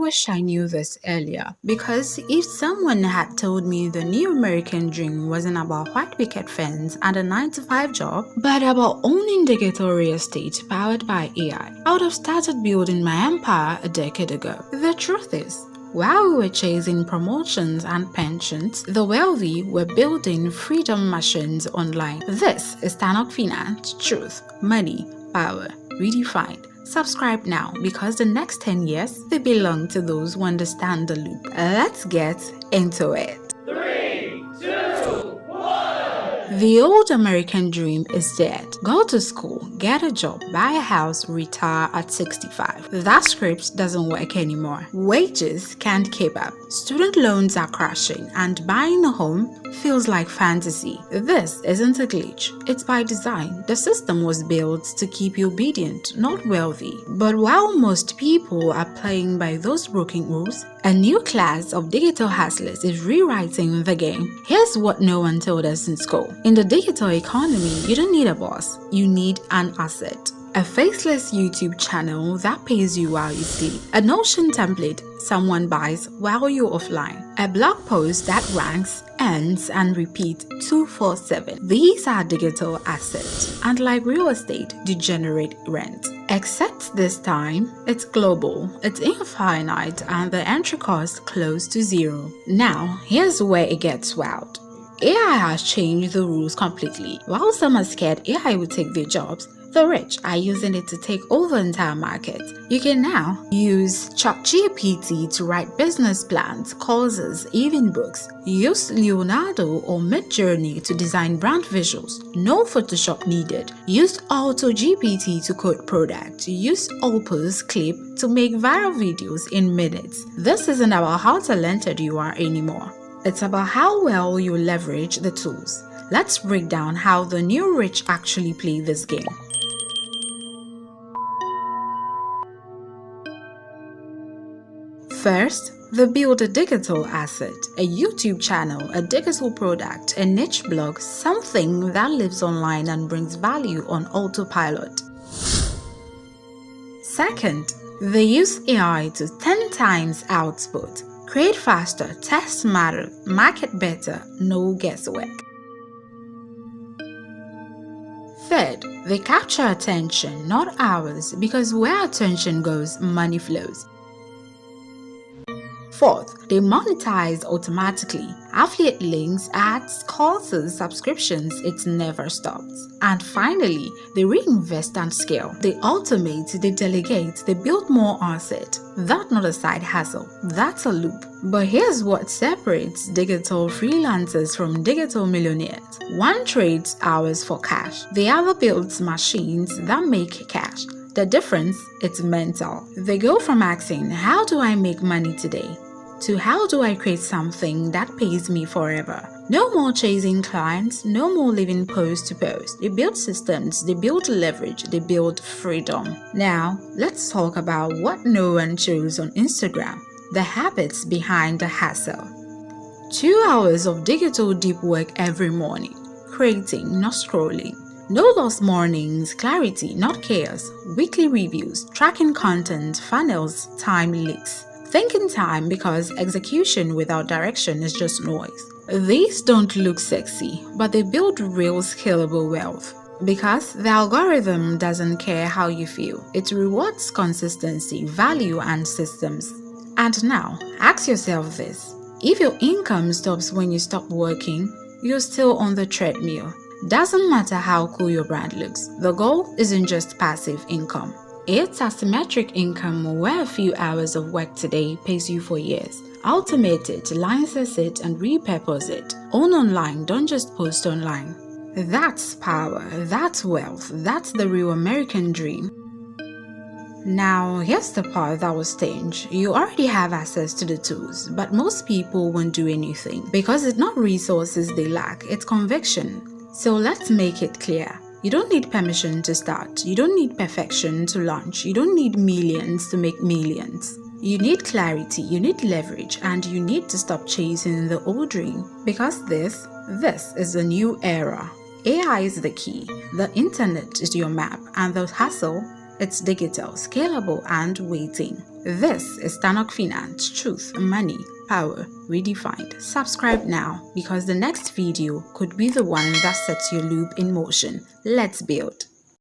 wish I knew this earlier, because if someone had told me the new American dream wasn't about white picket fence and a 9-to-5 job, but about owning digital real estate powered by AI would have started building my empire a decade ago. The truth is, while we were chasing promotions and pensions, the wealthy were building freedom machines online. This is STANOK Finance, truth, money, power, redefined. Subscribe now, because the next 10 years, they belong to those who understand the loop. Let's get into it. 3, 2, 1. The old American dream is dead. Go to school, get a job, buy a house, retire at 65. That script doesn't work anymore. Wages can't keep up. Student loans are crashing, and buying a home feels like fantasy. This isn't a glitch. It's by design. The system was built to keep you obedient, not wealthy. But while most people are playing by those broken rules, a new class of digital hustlers is rewriting the game. Here's what no one told us in school. In the digital economy, you don't need a boss. You need an asset. A faceless YouTube channel that pays you while you sleep. A Notion template someone buys while you're offline. A blog post that ranks, ends, and repeats 247. These are digital assets, and like real estate, they generate rent. Except this time, it's global, it's infinite, and the entry cost close to zero. Now, here's where it gets wild. AI has changed the rules completely. While some are scared AI will take their jobs, the rich are using it to take over entire markets. You can now use ChatGPT to write business plans, courses, even books. Use Leonardo or Midjourney to design brand visuals. No Photoshop needed. Use AutoGPT to code products. Use Opus Clip to make viral videos in minutes. This isn't about how talented you are anymore. It's about how well you leverage the tools. Let's break down how the new rich actually play this game. First, they build a digital asset, a YouTube channel, a digital product, a niche blog, something that lives online and brings value on autopilot. Second, they use AI to 10 times output. Create faster, test smarter, market better, no guesswork. Third, they capture attention, not hours, because where attention goes, money flows. Fourth, they monetize automatically. Affiliate links, ads, courses, subscriptions, it never stops. And finally, they reinvest and scale. They automate, they delegate, they build more asset. That's not a side hustle, that's a loop. But here's what separates digital freelancers from digital millionaires. One trades hours for cash. The other builds machines that make cash. The difference, it's mental. They go from asking, how do I make money today? To how do I create something that pays me forever? No more chasing clients, no more living post to post. They build systems, they build leverage, they build freedom. Now, let's talk about what no one shows on Instagram, the habits behind the hustle. 2 hours of digital deep work every morning. Creating, not scrolling. No lost mornings, clarity, not chaos. Weekly reviews, tracking content, funnels, time leaks. Thinking time, because execution without direction is just noise. These don't look sexy, but they build real scalable wealth. Because the algorithm doesn't care how you feel. It rewards consistency, value, and systems. And now, ask yourself this. If your income stops when you stop working, you're still on the treadmill. Doesn't matter how cool your brand looks. The goal isn't just passive income. It's asymmetric income, where a few hours of work today pays you for years. Automate it, license it, and repurpose it. Own online, don't just post online. That's power, that's wealth, that's the real American dream. Now, here's the part that will stinge. You already have access to the tools, but most people won't do anything because it's not resources they lack, it's conviction. So let's make it clear. You don't need permission to start. You don't need perfection to launch. You don't need millions to make millions. You need clarity, you need leverage, and you need to stop chasing the old dream. Because this is the new era. AI is the key. The internet is your map, and the hustle, it's digital, scalable, and waiting. This is STANOK Finance, Truth, Money, Power, Redefined. Subscribe now because the next video could be the one that sets your loop in motion. Let's build.